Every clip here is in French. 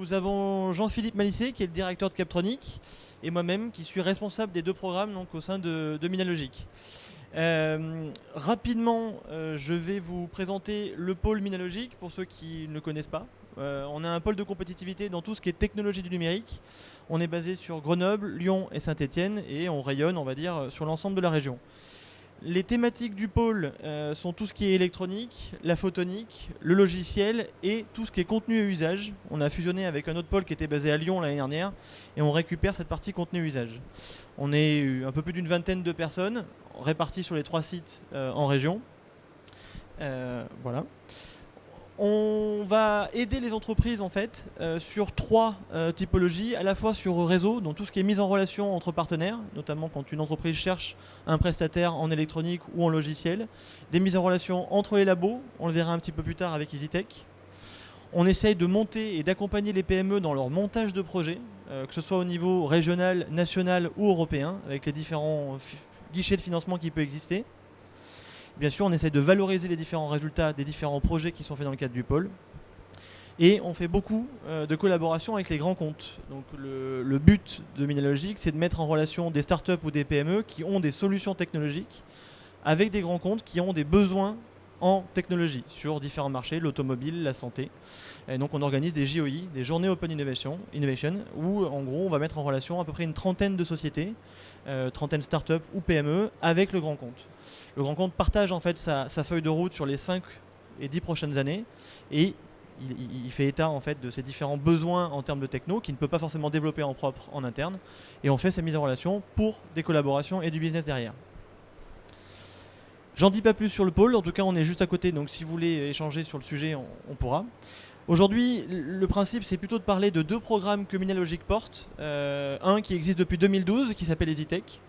nous avons Jean-Philippe Malissé, qui est le directeur de Captronic, et moi-même, qui suis responsable des deux programmes donc, au sein de Minalogic. Rapidement, je vais vous présenter le pôle Minalogic, pour ceux qui ne le connaissent pas. On a un pôle de compétitivité dans tout ce qui est technologie du numérique. On est basé sur Grenoble, Lyon et Saint-Étienne, et on rayonne, on va dire, sur l'ensemble de la région. Les thématiques du pôle sont tout ce qui est électronique, la photonique, le logiciel et tout ce qui est contenu et usage. On a fusionné avec un autre pôle qui était basé à Lyon l'année dernière et on récupère cette partie contenu et usage. On est un peu plus d'une vingtaine de personnes réparties sur les 3 sites en région. Voilà. On va aider les entreprises en fait sur 3 typologies, à la fois sur le réseau, donc tout ce qui est mise en relation entre partenaires, notamment quand une entreprise cherche un prestataire en électronique ou en logiciel, des mises en relation entre les labos, on le verra un petit peu plus tard avec EasyTech. On essaye de monter et d'accompagner les PME dans leur montage de projets, que ce soit au niveau régional, national ou européen, avec les différents guichets de financement qui peuvent exister. Bien sûr, on essaie de valoriser les différents résultats des différents projets qui sont faits dans le cadre du pôle. Et on fait beaucoup de collaboration avec les grands comptes. Donc le but de Minalogic, c'est de mettre en relation des startups ou des PME qui ont des solutions technologiques avec des grands comptes qui ont des besoins en technologie sur différents marchés, l'automobile, la santé. Et donc on organise des JOI, des Journées Open Innovation, où en gros on va mettre en relation à peu près une trentaine de sociétés, trentaine startups ou PME avec le grand compte. Le grand compte partage en fait sa feuille de route sur les 5 et 10 prochaines années et il fait état en fait de ses différents besoins en termes de techno qu'il ne peut pas forcément développer en propre en interne et on fait ces mises en relation pour des collaborations et du business derrière. J'en dis pas plus sur le pôle, en tout cas on est juste à côté, donc si vous voulez échanger sur le sujet, on pourra. Aujourd'hui, le principe c'est plutôt de parler de 2 programmes que Minalogic porte. Un qui existe depuis 2012, qui s'appelle EasyTech,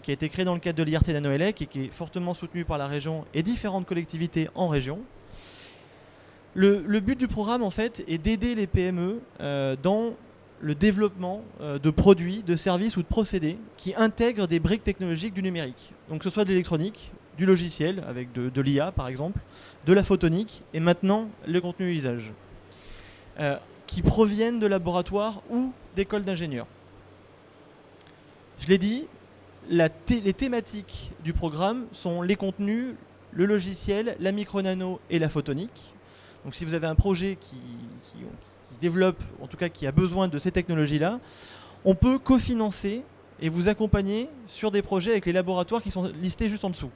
qui a été créé dans le cadre de l'IRT Nanoelec et qui est fortement soutenu par la région et différentes collectivités en région. Le but du programme en fait est d'aider les PME dans le développement de produits, de services ou de procédés qui intègrent des briques technologiques du numérique. Donc que ce soit de l'électronique, du logiciel avec de l'IA par exemple, de la photonique et maintenant le contenu usage, qui proviennent de laboratoires ou d'écoles d'ingénieurs. Je l'ai dit, les thématiques du programme sont les contenus, le logiciel, la micro-nano et la photonique. Donc si vous avez un projet qui développe, en tout cas qui a besoin de ces technologies-là, on peut cofinancer et vous accompagner sur des projets avec les laboratoires qui sont listés juste en dessous.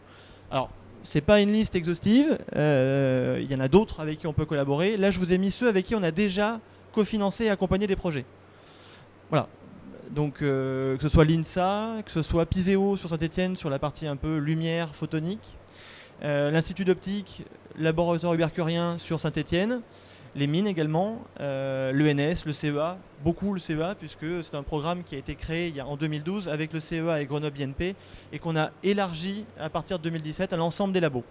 Alors, ce n'est pas une liste exhaustive, il y en a d'autres avec qui on peut collaborer. Là, je vous ai mis ceux avec qui on a déjà cofinancé et accompagné des projets. Voilà. Donc, que ce soit l'INSA, que ce soit Piseo sur Saint-Étienne sur la partie un peu lumière photonique, l'Institut d'optique, laboratoire Ubercurien sur Saint-Étienne, les mines également, l'ENS, le CEA, beaucoup le CEA, puisque c'est un programme qui a été créé en 2012 avec le CEA et Grenoble INP et qu'on a élargi à partir de 2017 à l'ensemble des labos.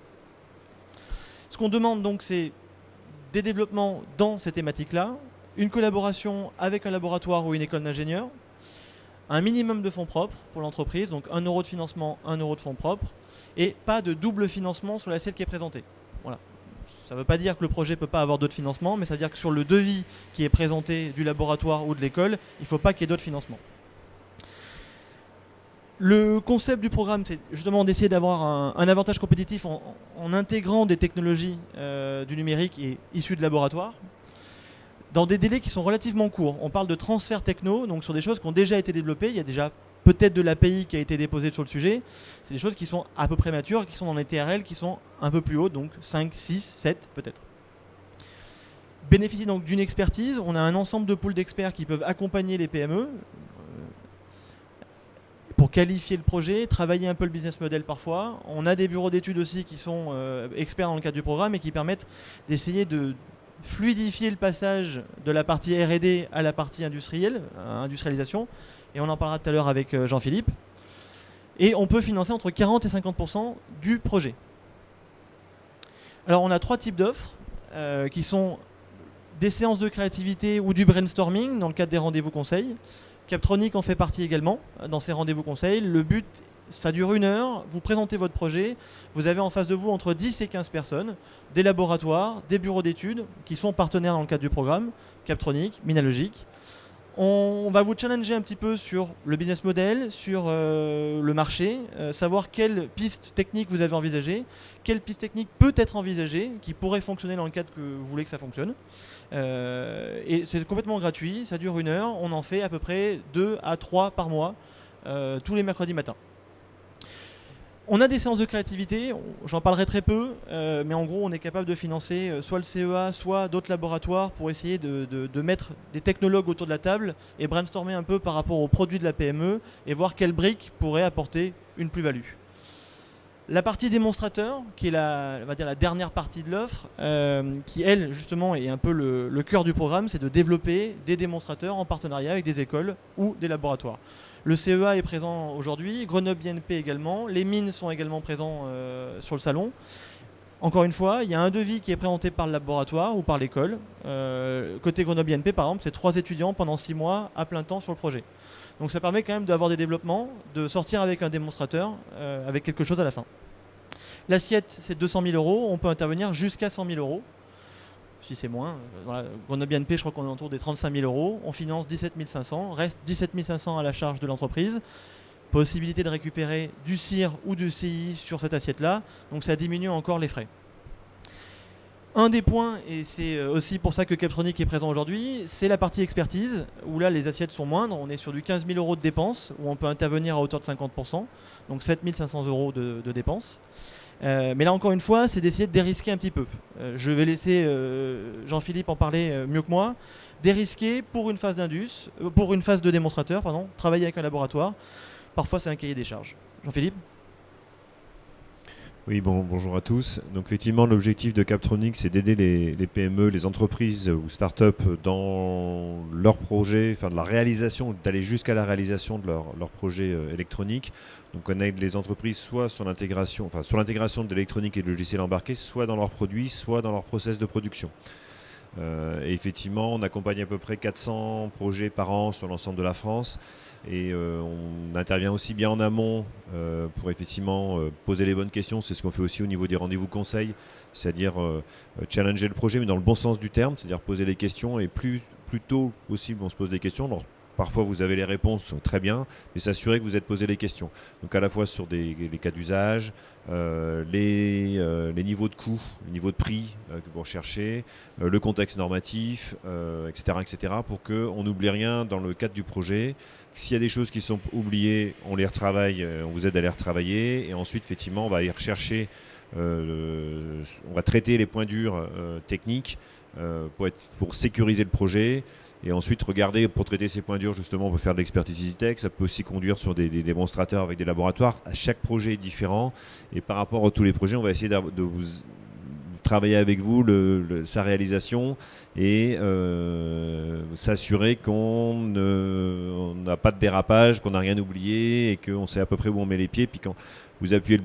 Ce qu'on demande donc, c'est des développements dans ces thématiques-là, une collaboration avec un laboratoire ou une école d'ingénieurs, un minimum de fonds propres pour l'entreprise, donc 1 euro de financement, 1 euro de fonds propres, et pas de double financement sur l'assiette qui est présentée. Voilà. Ça ne veut pas dire que le projet ne peut pas avoir d'autres financements, mais ça veut dire que sur le devis qui est présenté du laboratoire ou de l'école, il ne faut pas qu'il y ait d'autres financements. Le concept du programme, c'est justement d'essayer d'avoir un avantage compétitif en intégrant des technologies du numérique et issues de laboratoires, dans des délais qui sont relativement courts. On parle de transfert techno, donc sur des choses qui ont déjà été développées. Il y a déjà peut-être de l'API qui a été déposée sur le sujet. C'est des choses qui sont à peu près matures, qui sont dans les TRL, qui sont un peu plus hautes, donc 5, 6, 7 peut-être. Bénéficier donc d'une expertise. On a un ensemble de pools d'experts qui peuvent accompagner les PME pour qualifier le projet, travailler un peu le business model parfois. On a des bureaux d'études aussi qui sont experts dans le cadre du programme et qui permettent d'essayer de fluidifier le passage de la partie R&D à la partie industrielle, industrialisation, et on en parlera tout à l'heure avec Jean-Philippe. Et on peut financer entre 40 et 50% du projet. Alors on a 3 types d'offres qui sont des séances de créativité ou du brainstorming dans le cadre des rendez-vous conseils. Captronic en fait partie également dans ces rendez-vous conseils. Le but Ça dure 1 heure, vous présentez votre projet, vous avez en face de vous entre 10 et 15 personnes, des laboratoires, des bureaux d'études qui sont partenaires dans le cadre du programme, Captronic, Minalogic. On va vous challenger un petit peu sur le business model, sur le marché, savoir quelle piste technique vous avez envisagée, quelle piste technique peut être envisagée, qui pourrait fonctionner dans le cadre que vous voulez que ça fonctionne. Et c'est complètement gratuit, ça dure 1 heure, on en fait à peu près 2 à 3 par mois, tous les mercredis matins. On a des séances de créativité, j'en parlerai très peu, mais en gros on est capable de financer soit le CEA, soit d'autres laboratoires pour essayer de mettre des technologues autour de la table et brainstormer un peu par rapport aux produits de la PME et voir quelle brique pourrait apporter une plus-value. La partie démonstrateur, qui est on va dire la dernière partie de l'offre, qui elle justement est un peu le cœur du programme, c'est de développer des démonstrateurs en partenariat avec des écoles ou des laboratoires. Le CEA est présent aujourd'hui, Grenoble INP également, les mines sont également présents sur le salon. Encore une fois, il y a un devis qui est présenté par le laboratoire ou par l'école. Côté Grenoble INP par exemple, c'est 3 étudiants pendant 6 mois à plein temps sur le projet. Donc ça permet quand même d'avoir des développements, de sortir avec un démonstrateur, avec quelque chose à la fin. L'assiette, c'est 200 000 €, on peut intervenir jusqu'à 100 000 €. Si c'est moins, voilà, Grenoble INP, je crois qu'on est autour des 35 000 €, on finance 17 500, reste 17 500 à la charge de l'entreprise. Possibilité de récupérer du CIR ou du CI sur cette assiette-là, donc ça diminue encore les frais. Un des points, et c'est aussi pour ça que Captronic est présent aujourd'hui, c'est la partie expertise, où là les assiettes sont moindres, on est sur du 15 000 € de dépenses, où on peut intervenir à hauteur de 50%, donc 7 500 € de dépenses. Mais là encore une fois, c'est d'essayer de dérisquer un petit peu. Je vais laisser Jean-Philippe en parler mieux que moi. Dérisquer pour une phase d'indus, pour une phase de démonstrateur, pardon, travailler avec un laboratoire. Parfois c'est un cahier des charges. Jean-Philippe ? Oui, bonjour à tous. Donc effectivement, l'objectif de Captronic, c'est d'aider les PME, les entreprises ou start-up dans leur projet, enfin de la réalisation, d'aller jusqu'à la réalisation de leur projet électronique. Donc on aide les entreprises soit sur l'intégration de l'électronique et de logiciels embarqués, soit dans leurs produits, soit dans leur process de production. Et effectivement, on accompagne à peu près 400 projets par an sur l'ensemble de la France. Et on intervient aussi bien en amont pour effectivement poser les bonnes questions. C'est ce qu'on fait aussi au niveau des rendez-vous conseils, c'est-à-dire challenger le projet, mais dans le bon sens du terme, c'est-à-dire poser les questions. Et plus tôt possible, on se pose des questions. Alors, parfois, vous avez les réponses, très bien, mais s'assurer que vous êtes posé les questions. Donc à la fois sur les cas d'usage, les niveaux de coûts, les niveaux de prix que vous recherchez, le contexte normatif, etc., pour qu'on n'oublie rien dans le cadre du projet. S'il y a des choses qui sont oubliées, on les retravaille, on vous aide à les retravailler. Et ensuite, effectivement, on va aller rechercher, on va traiter les points durs techniques pour sécuriser le projet. Et ensuite, regarder, pour traiter ces points durs, justement, on peut faire de l'expertise EasyTech. Ça peut aussi conduire sur des démonstrateurs avec des laboratoires. Chaque projet est différent. Et par rapport à tous les projets, on va essayer de vous travailler avec vous sa réalisation et s'assurer qu'on n'a pas de dérapage, qu'on n'a rien oublié et qu'on sait à peu près où on met les pieds. Puis quand vous appuyez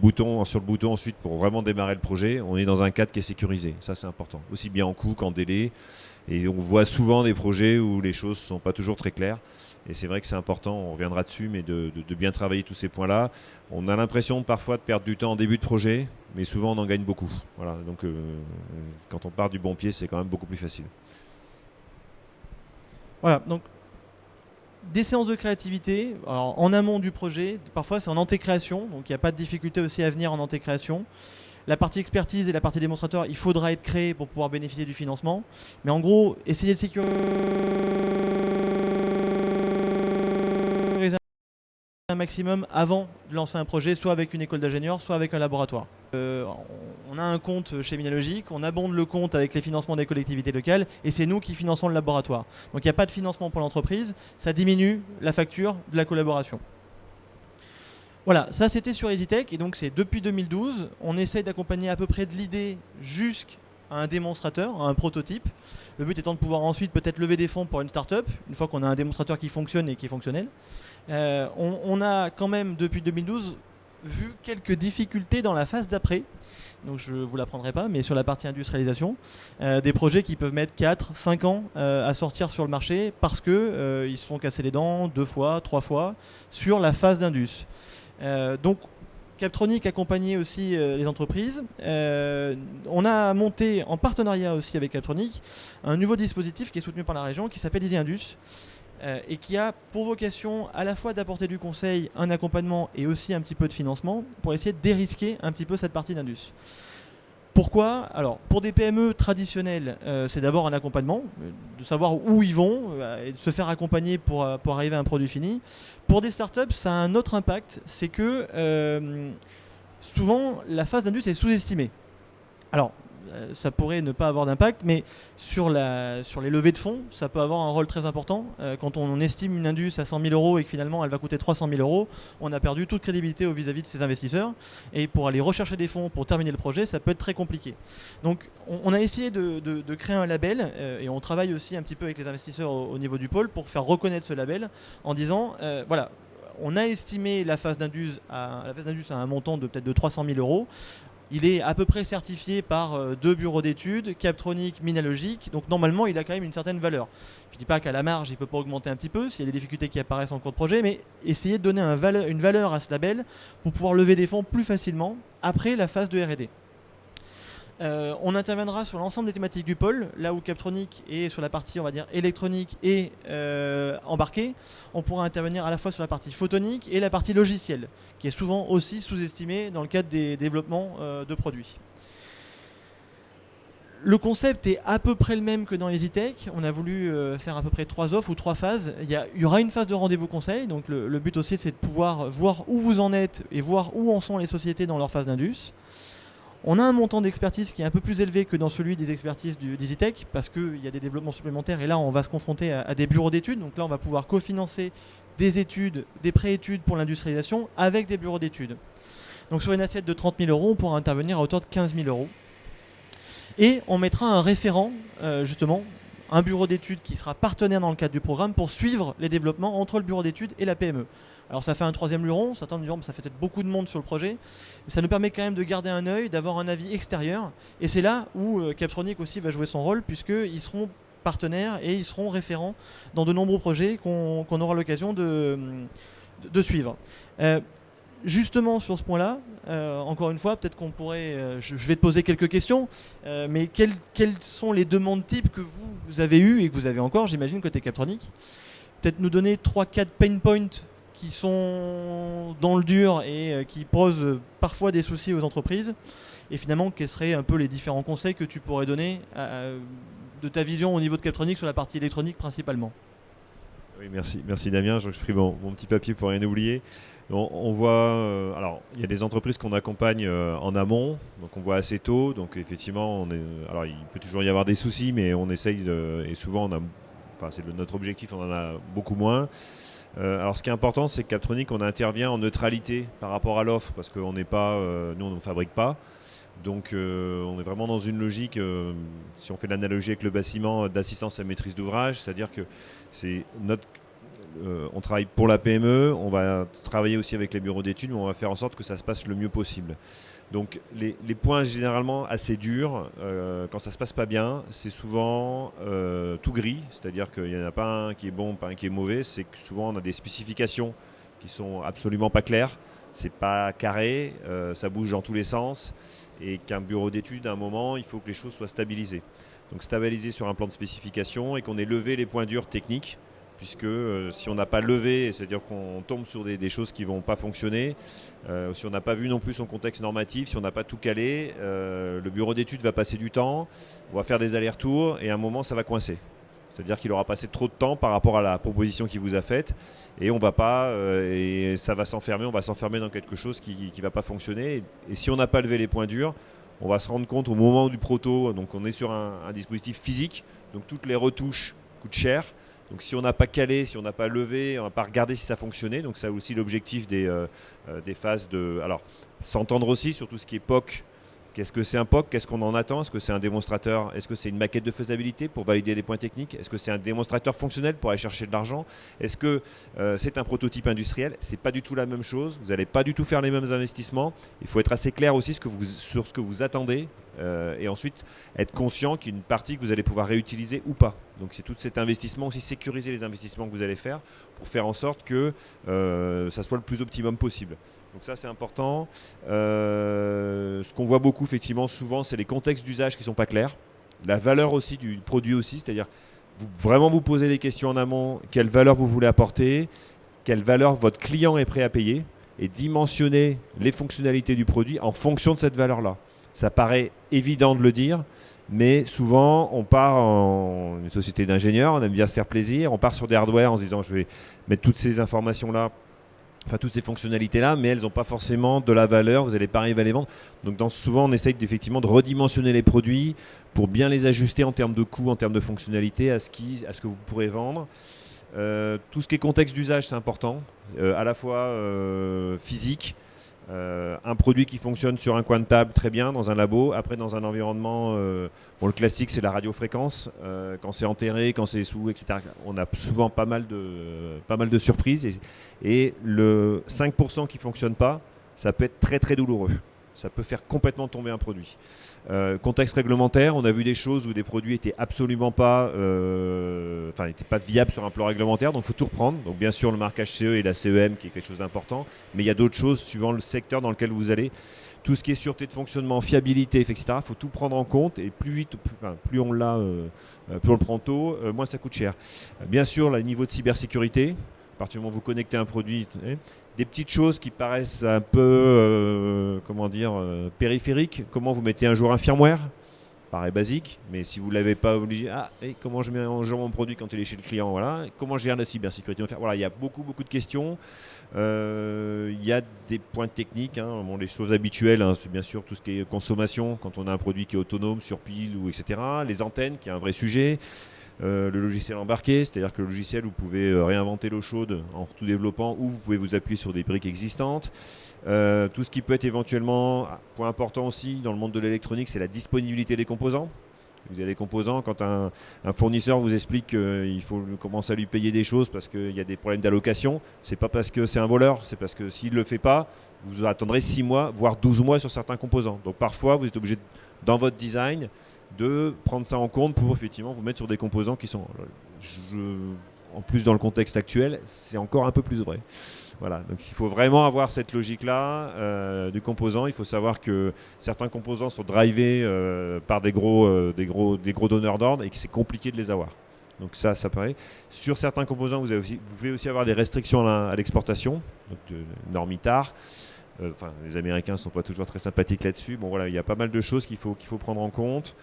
sur le bouton ensuite pour vraiment démarrer le projet, on est dans un cadre qui est sécurisé. Ça, c'est important. Aussi bien en coût qu'en délai. Et on voit souvent des projets où les choses ne sont pas toujours très claires. Et c'est vrai que c'est important, on reviendra dessus, mais de bien travailler tous ces points-là. On a l'impression parfois de perdre du temps en début de projet, mais souvent on en gagne beaucoup. Voilà, donc quand on part du bon pied, c'est quand même beaucoup plus facile. Voilà, donc des séances de créativité, alors, en amont du projet, parfois c'est en antécréation, donc il n'y a pas de difficulté aussi à venir en antécréation. La partie expertise et la partie démonstrateur, il faudra être créé pour pouvoir bénéficier du financement. Mais en gros, essayer de sécuriser un maximum avant de lancer un projet, soit avec une école d'ingénieurs, soit avec un laboratoire. On a un compte chez Minalogic, on abonde le compte avec les financements des collectivités locales et c'est nous qui finançons le laboratoire. Donc il n'y a pas de financement pour l'entreprise, ça diminue la facture de la collaboration. Voilà, ça c'était sur EasyTech et donc c'est depuis 2012, on essaye d'accompagner à peu près de l'idée jusqu'à un démonstrateur, à un prototype. Le but étant de pouvoir ensuite peut-être lever des fonds pour une start-up, une fois qu'on a un démonstrateur qui fonctionne et qui est fonctionnel. On a quand même depuis 2012 vu quelques difficultés dans la phase d'après. Donc je ne vous l'apprendrai pas, mais sur la partie industrialisation, des projets qui peuvent mettre 4-5 ans à sortir sur le marché parce qu'ils se font casser les dents 2 fois, 3 fois sur la phase d'indus. Donc Captronic accompagnait aussi les entreprises. On a monté en partenariat aussi avec Captronic un nouveau dispositif qui est soutenu par la région qui s'appelle Easy Indus et qui a pour vocation à la fois d'apporter du conseil, un accompagnement et aussi un petit peu de financement pour essayer de dérisquer un petit peu cette partie d'Indus. Pourquoi ? Alors, pour des PME traditionnelles, c'est d'abord un accompagnement, de savoir où ils vont et de se faire accompagner pour arriver à un produit fini. Pour des startups, ça a un autre impact, c'est que souvent la phase d'Indus est sous-estimée. Alors, ça pourrait ne pas avoir d'impact, mais sur les levées de fonds, ça peut avoir un rôle très important. Quand on estime une Indus à 100 000 euros et que finalement elle va coûter 300 000 euros, on a perdu toute crédibilité vis-à-vis de ses investisseurs. Et pour aller rechercher des fonds pour terminer le projet, ça peut être très compliqué. Donc on a essayé de créer un label et on travaille aussi un petit peu avec les investisseurs au niveau du pôle pour faire reconnaître ce label en disant voilà, on a estimé la phase d'Indus à un montant de peut-être de 300 000 euros. Il est à peu près certifié par 2 bureaux d'études, Captronic, Minalogic, donc normalement il a quand même une certaine valeur. Je ne dis pas qu'à la marge il ne peut pas augmenter un petit peu s'il y a des difficultés qui apparaissent en cours de projet, mais essayer de donner une valeur à ce label pour pouvoir lever des fonds plus facilement après la phase de R&D. On interviendra sur l'ensemble des thématiques du pôle, là où Captronic est sur la partie on va dire électronique et embarquée. On pourra intervenir à la fois sur la partie photonique et la partie logicielle, qui est souvent aussi sous-estimée dans le cadre des développements de produits. Le concept est à peu près le même que dans EasyTech. On a voulu faire à peu près 3 offres ou 3 phases. Il y aura une phase de rendez-vous conseil. Donc le but aussi c'est de pouvoir voir où vous en êtes et voir où en sont les sociétés dans leur phase d'Indus. On a un montant d'expertise qui est un peu plus élevé que dans celui des expertises d'EasyTech parce qu'il y a des développements supplémentaires et là on va se confronter à des bureaux d'études. Donc là on va pouvoir cofinancer des études, des pré-études pour l'industrialisation avec des bureaux d'études. Donc sur une assiette de 30 000 euros, on pourra intervenir à hauteur de 15 000 euros. Et on mettra un référent, justement, un bureau d'études qui sera partenaire dans le cadre du programme pour suivre les développements entre le bureau d'études et la PME. Alors ça fait un troisième luron, certains nous diront ça fait peut-être beaucoup de monde sur le projet, mais ça nous permet quand même de garder un œil, d'avoir un avis extérieur. Et c'est là où Captronic aussi va jouer son rôle, puisqu'ils seront partenaires et ils seront référents dans de nombreux projets qu'on aura l'occasion de suivre. Justement sur ce point-là, encore une fois, peut-être qu'on pourrait, je vais te poser quelques questions, mais quelles sont les demandes types que vous avez eues et que vous avez encore, j'imagine, côté Captronic ? Peut-être nous donner 3-4 pain points qui sont dans le dur et qui posent parfois des soucis aux entreprises. Et finalement, quels seraient un peu les différents conseils que tu pourrais donner de ta vision au niveau de Captronic sur la partie électronique principalement ? Oui, merci Damien. Je pris mon petit papier pour rien oublier. On voit, alors il y a des entreprises qu'on accompagne en amont, donc on voit assez tôt. Donc effectivement, alors il peut toujours y avoir des soucis, mais on essaye et souvent c'est notre objectif, on en a beaucoup moins. Alors ce qui est important, c'est que Captronic, on intervient en neutralité par rapport à l'offre, parce qu'on n'est pas, nous on ne fabrique pas. Donc on est vraiment dans une logique, si on fait l'analogie avec le bâtiment, d'assistance à maîtrise d'ouvrage, c'est-à-dire que c'est on travaille pour la PME, on va travailler aussi avec les bureaux d'études, mais on va faire en sorte que ça se passe le mieux possible. Donc les points généralement assez durs, quand ça ne se passe pas bien, c'est souvent tout gris, c'est-à-dire qu'il n'y en a pas un qui est bon, pas un qui est mauvais, c'est que souvent on a des spécifications qui sont absolument pas claires, c'est pas carré, ça bouge dans tous les sens, et qu'un bureau d'études, à un moment, il faut que les choses soient stabilisées. Donc stabilisées sur un plan de spécification et qu'on ait levé les points durs techniques, puisque si on n'a pas levé, c'est-à-dire qu'on tombe sur des choses qui ne vont pas fonctionner, si on n'a pas vu non plus son contexte normatif, si on n'a pas tout calé, le bureau d'études va passer du temps, on va faire des allers-retours et à un moment ça va coincer. C'est-à-dire qu'il aura passé trop de temps par rapport à la proposition qu'il vous a faite et on va pas, et ça va s'enfermer, on va s'enfermer dans quelque chose qui ne va pas fonctionner. Et si on n'a pas levé les points durs, on va se rendre compte au moment du proto, donc on est sur un dispositif physique, donc toutes les retouches coûtent cher. Donc si on n'a pas calé, si on n'a pas levé, on n'a pas regardé si ça fonctionnait. Donc ça aussi l'objectif des phases de... Alors s'entendre aussi sur tout ce qui est POC. Qu'est-ce que c'est un POC? Qu'est-ce qu'on en attend? Est-ce que c'est un démonstrateur? Est-ce que c'est une maquette de faisabilité pour valider les points techniques? Est-ce que c'est un démonstrateur fonctionnel pour aller chercher de l'argent? Est-ce que c'est un prototype industriel? C'est pas du tout la même chose. Vous n'allez pas du tout faire les mêmes investissements. Il faut être assez clair aussi sur ce que vous attendez et ensuite être conscient qu'il y a une partie que vous allez pouvoir réutiliser ou pas. Donc c'est tout cet investissement, aussi sécuriser les investissements que vous allez faire pour faire en sorte que ça soit le plus optimum possible. Donc ça c'est important. Ce qu'on voit beaucoup effectivement souvent, c'est les contextes d'usage qui ne sont pas clairs. La valeur aussi du produit aussi, c'est-à-dire vraiment vous posez les questions en amont, quelle valeur vous voulez apporter, quelle valeur votre client est prêt à payer, et dimensionner les fonctionnalités du produit en fonction de cette valeur-là. Ça paraît évident de le dire, mais souvent on part en une société d'ingénieurs, on aime bien se faire plaisir, on part sur des hardware en se disant je vais mettre toutes ces informations-là, enfin toutes ces fonctionnalités-là, mais elles n'ont pas forcément de la valeur, vous n'allez pas arriver à les vendre. Donc souvent on essaye effectivement de redimensionner les produits pour bien les ajuster en termes de coûts, en termes de fonctionnalités à ce que vous pourrez vendre. Tout ce qui est contexte d'usage, c'est important, à la fois physique, un produit qui fonctionne sur un coin de table très bien dans un labo, après dans un environnement, le classique c'est la radiofréquence, quand c'est enterré, quand c'est sous, etc. On a souvent pas mal de surprises et le 5% qui ne fonctionne pas, ça peut être très très douloureux. Ça peut faire complètement tomber un produit. Contexte réglementaire, on a vu des choses où des produits n'étaient absolument pas, n'étaient pas viables sur un plan réglementaire, donc il faut tout reprendre. Donc bien sûr le marquage CE et la CEM qui est quelque chose d'important, mais il y a d'autres choses suivant le secteur dans lequel vous allez. Tout ce qui est sûreté de fonctionnement, fiabilité, etc., il faut tout prendre en compte et plus on le prend tôt, moins ça coûte cher. Bien sûr, le niveau de cybersécurité, à partir du moment où vous connectez un produit, des petites choses qui paraissent un peu, périphériques. Comment vous mettez un jour un firmware ? Paraît basique, mais si vous ne l'avez pas obligé, comment je mets un jour mon produit quand il est chez le client, voilà. Comment je gère la cybersécurité ? Voilà, il y a beaucoup de questions. Il y a des points techniques, les choses habituelles, c'est bien sûr tout ce qui est consommation, quand on a un produit qui est autonome, sur pile, etc. Les antennes, qui est un vrai sujet. Le logiciel embarqué, c'est-à-dire que le logiciel, vous pouvez réinventer l'eau chaude en tout développant ou vous pouvez vous appuyer sur des briques existantes. Tout ce qui peut être éventuellement, point important aussi dans le monde de l'électronique, c'est la disponibilité des composants. Vous avez des composants, quand un fournisseur vous explique qu'il faut commencer à lui payer des choses parce qu'il y a des problèmes d'allocation, c'est pas parce que c'est un voleur, c'est parce que s'il ne le fait pas, vous attendrez 6 mois, voire 12 mois sur certains composants. Donc parfois, vous êtes obligé, dans votre design, de prendre ça en compte pour effectivement vous mettre sur des composants qui sont, en plus dans le contexte actuel, c'est encore un peu plus vrai. Voilà, donc il faut vraiment avoir cette logique-là du composant. Il faut savoir que certains composants sont drivés par des gros donneurs d'ordre et que c'est compliqué de les avoir. Donc ça paraît. Sur certains composants, vous pouvez aussi avoir des restrictions à l'exportation, donc de normes ITAR. Les Américains ne sont pas toujours très sympathiques là-dessus. Bon voilà, il y a pas mal de choses qu'il faut prendre en compte.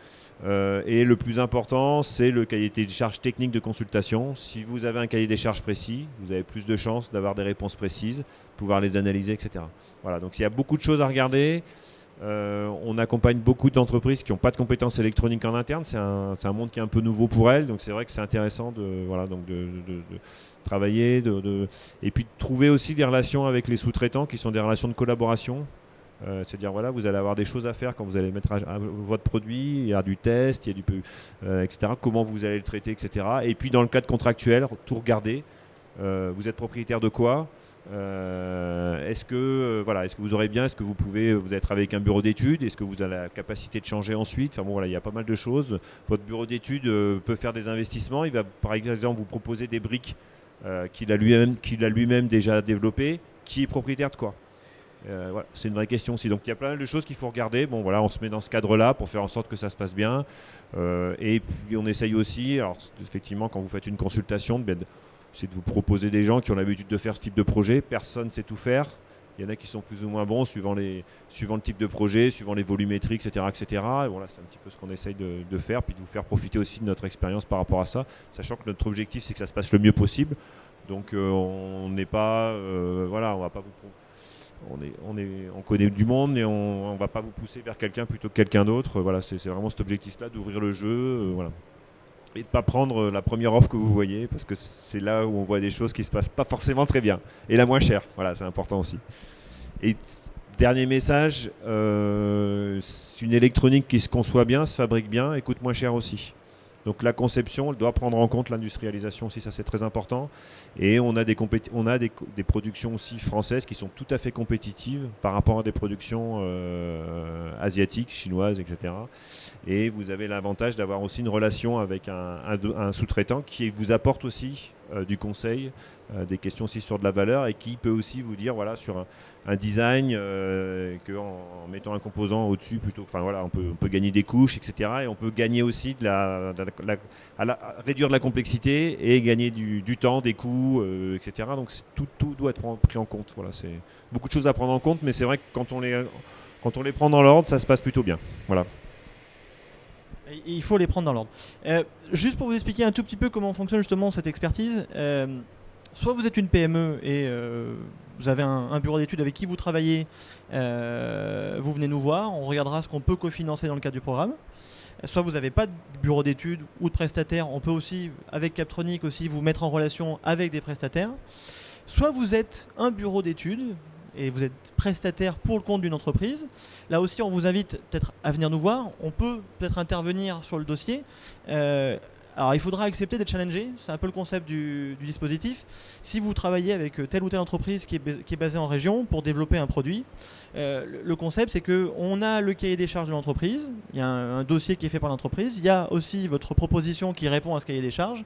Et le plus important, c'est le cahier des charges technique de consultation. Si vous avez un cahier des charges précis, vous avez plus de chances d'avoir des réponses précises, pouvoir les analyser, etc. Voilà, donc il y a beaucoup de choses à regarder. On accompagne beaucoup d'entreprises qui n'ont pas de compétences électroniques en interne. C'est un monde qui est un peu nouveau pour elles, donc c'est vrai que c'est intéressant de travailler, et puis de trouver aussi des relations avec les sous-traitants qui sont des relations de collaboration. C'est-à-dire vous allez avoir des choses à faire quand vous allez mettre à votre produit, il y a du test, il y a etc. Comment vous allez le traiter, etc. Et puis dans le cadre contractuel, tout regarder. Vous êtes propriétaire de quoi ? Est-ce que vous aurez bien, est-ce que vous allez travailler avec un bureau d'études, est-ce que vous avez la capacité de changer ensuite, il y a pas mal de choses. Votre bureau d'études peut faire des investissements, il va par exemple vous proposer des briques qu'il a lui-même déjà développées, qui est propriétaire de quoi. C'est une vraie question aussi. Donc il y a plein de choses qu'il faut regarder. On se met dans ce cadre-là pour faire en sorte que ça se passe bien. Et puis on essaye aussi, alors effectivement quand vous faites une consultation, c'est de vous proposer des gens qui ont l'habitude de faire ce type de projet. Personne ne sait tout faire. Il y en a qui sont plus ou moins bons suivant le type de projet, suivant les volumétries, etc. etc. Et c'est un petit peu ce qu'on essaye de faire, puis de vous faire profiter aussi de notre expérience par rapport à ça, sachant que notre objectif c'est que ça se passe le mieux possible. Donc on n'est pas, on va pas vous... On connaît du monde et on ne va pas vous pousser vers quelqu'un plutôt que quelqu'un d'autre. C'est vraiment cet objectif-là d'ouvrir le jeu. Et de ne pas prendre la première offre que vous voyez parce que c'est là où on voit des choses qui ne se passent pas forcément très bien. Et la moins chère, c'est important aussi. Et dernier message, une électronique qui se conçoit bien, se fabrique bien et coûte moins cher aussi. Donc la conception, elle doit prendre en compte l'industrialisation aussi, ça c'est très important. Et on a des productions aussi françaises qui sont tout à fait compétitives par rapport à des productions asiatiques, chinoises, etc. Et vous avez l'avantage d'avoir aussi une relation avec un sous-traitant qui vous apporte aussi du conseil, des questions aussi sur de la valeur et qui peut aussi vous dire voilà, sur un design qu'en mettant un composant au-dessus plutôt, enfin voilà, on peut gagner des couches, etc. Et on peut gagner aussi réduire de la complexité et gagner du temps, des coûts, etc. Donc tout doit être pris en compte. Voilà, c'est beaucoup de choses à prendre en compte, mais c'est vrai que quand on les prend dans l'ordre, ça se passe plutôt bien. Voilà. Il faut les prendre dans l'ordre. Juste pour vous expliquer un tout petit peu comment fonctionne justement cette expertise, soit vous êtes une PME et vous avez un bureau d'études avec qui vous travaillez, vous venez nous voir, on regardera ce qu'on peut cofinancer dans le cadre du programme. Soit vous n'avez pas de bureau d'études ou de prestataire, on peut aussi, avec Captronic aussi, vous mettre en relation avec des prestataires. Soit vous êtes un bureau d'études et vous êtes prestataire pour le compte d'une entreprise. Là aussi, on vous invite peut-être à venir nous voir. On peut peut-être intervenir sur le dossier. Alors, il faudra accepter d'être challengé. C'est un peu le concept du dispositif. Si vous travaillez avec telle ou telle entreprise qui est basée en région pour développer un produit, le concept, c'est qu'on a le cahier des charges de l'entreprise. Il y a un dossier qui est fait par l'entreprise. Il y a aussi votre proposition qui répond à ce cahier des charges.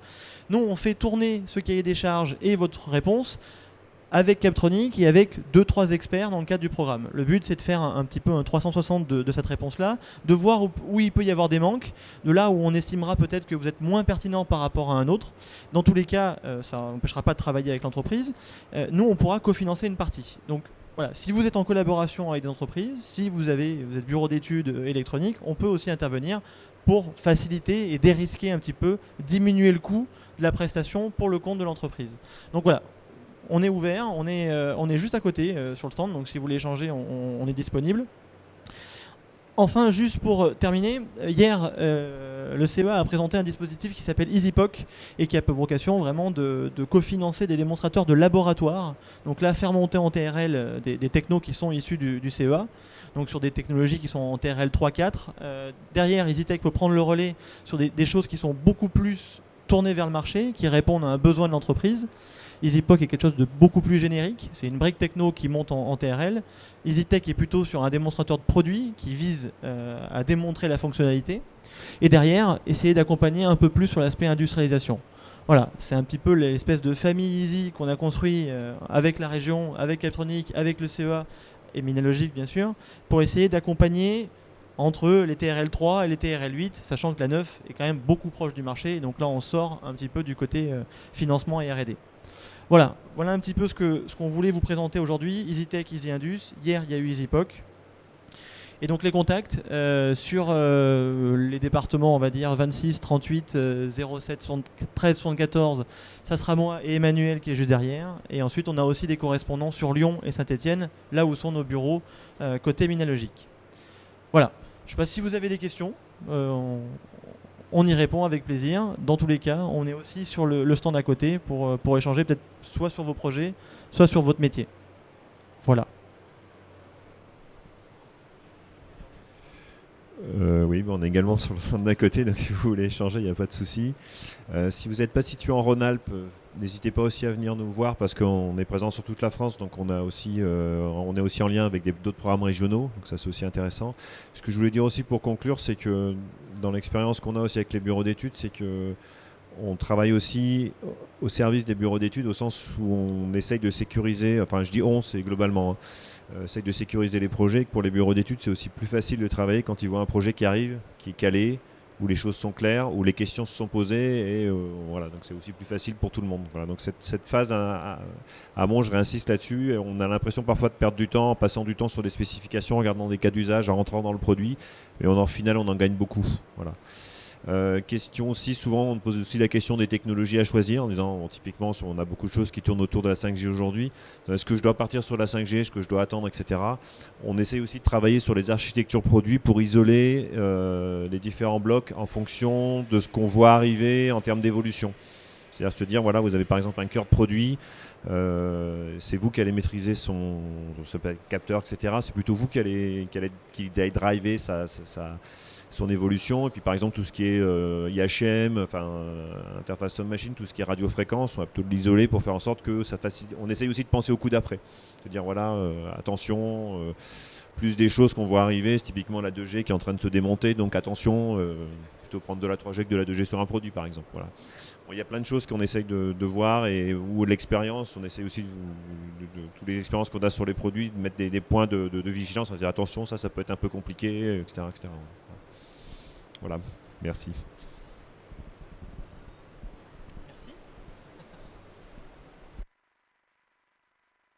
Nous, on fait tourner ce cahier des charges et votre réponse avec Captronic et avec 2-3 experts dans le cadre du programme. Le but, c'est de faire un petit peu un 360 de cette réponse-là, de voir où il peut y avoir des manques, de là où on estimera peut-être que vous êtes moins pertinent par rapport à un autre. Dans tous les cas, ça n'empêchera pas de travailler avec l'entreprise. Nous, on pourra cofinancer une partie. Donc voilà, si vous êtes en collaboration avec des entreprises, si vous êtes bureau d'études électroniques, on peut aussi intervenir pour faciliter et dérisquer un petit peu, diminuer le coût de la prestation pour le compte de l'entreprise. Donc voilà. On est ouvert, on est juste à côté sur le stand, donc si vous voulez échanger, on est disponible. Enfin, juste pour terminer, hier, le CEA a présenté un dispositif qui s'appelle EasyPOC et qui a pour vocation vraiment de cofinancer des démonstrateurs de laboratoire. Donc là, faire monter en TRL des technos qui sont issus du CEA, donc sur des technologies qui sont en TRL 3-4. Derrière, EasyTech peut prendre le relais sur des choses qui sont beaucoup plus tournées vers le marché, qui répondent à un besoin de l'entreprise. EasyPOC est quelque chose de beaucoup plus générique. C'est une brique techno qui monte en TRL. EasyTech est plutôt sur un démonstrateur de produit qui vise à démontrer la fonctionnalité. Et derrière, essayer d'accompagner un peu plus sur l'aspect industrialisation. Voilà, c'est un petit peu l'espèce de famille Easy qu'on a construit avec la région, avec Captronic, avec le CEA et Minalogic bien sûr, pour essayer d'accompagner entre les TRL 3 et les TRL 8, sachant que la 9 est quand même beaucoup proche du marché. Donc là, on sort un petit peu du côté financement et R&D. Voilà un petit peu ce qu'on voulait vous présenter aujourd'hui. EasyTech, EasyIndus. Hier, il y a eu EasyPOC. Et donc les contacts sur les départements, on va dire 26, 38, 07, 13, 74, ça sera moi et Emmanuel qui est juste derrière. Et ensuite, on a aussi des correspondants sur Lyon et Saint-Étienne, là où sont nos bureaux côté Minalogic. Voilà. Je ne sais pas si vous avez des questions. On y répond avec plaisir. Dans tous les cas, on est aussi sur le stand à côté pour échanger peut-être soit sur vos projets, soit sur votre métier. Voilà. Oui, on est également sur le stand d'à côté, donc si vous voulez échanger, il n'y a pas de souci. Si vous n'êtes pas situé en Rhône-Alpes, n'hésitez pas aussi à venir nous voir parce qu'on est présent sur toute la France, donc on est aussi en lien avec d'autres programmes régionaux, donc ça c'est aussi intéressant. Ce que je voulais dire aussi pour conclure, c'est que dans l'expérience qu'on a aussi avec les bureaux d'études, c'est que on travaille aussi au service des bureaux d'études au sens où on essaye de sécuriser, enfin je dis on, c'est globalement, essaye de sécuriser les projets. Que pour les bureaux d'études, c'est aussi plus facile de travailler quand ils voient un projet qui arrive, qui est calé, où les choses sont claires, où les questions se sont posées, et voilà, donc c'est aussi plus facile pour tout le monde. Voilà, donc cette phase à je réinsiste là-dessus, et on a l'impression parfois de perdre du temps en passant du temps sur des spécifications, en regardant des cas d'usage, en rentrant dans le produit, et en final on en gagne beaucoup. Voilà. Question aussi, souvent on pose aussi la question des technologies à choisir en disant bon, typiquement on a beaucoup de choses qui tournent autour de la 5G aujourd'hui, est-ce que je dois partir sur la 5G, est-ce que je dois attendre, etc. On essaye aussi de travailler sur les architectures produits pour isoler les différents blocs en fonction de ce qu'on voit arriver en termes d'évolution. C'est-à-dire se dire voilà, vous avez par exemple un cœur de produit, c'est vous qui allez maîtriser ce capteur, etc. C'est plutôt vous qui allez driver son évolution. Et puis par exemple tout ce qui est IHM, interface homme-machine, tout ce qui est radiofréquence, on va plutôt l'isoler pour faire en sorte que ça facilite. On essaye aussi de penser au coup d'après. De dire voilà, attention, plus des choses qu'on voit arriver, c'est typiquement la 2G qui est en train de se démonter, donc attention, plutôt prendre de la 3G que de la 2G sur un produit par exemple. Voilà. Bon, il y a plein de choses qu'on essaye de voir et ou l'expérience, on essaye aussi de toutes les expériences qu'on a sur les produits, de mettre des points de vigilance, on va dire attention, ça peut être un peu compliqué, etc. etc. Voilà, merci.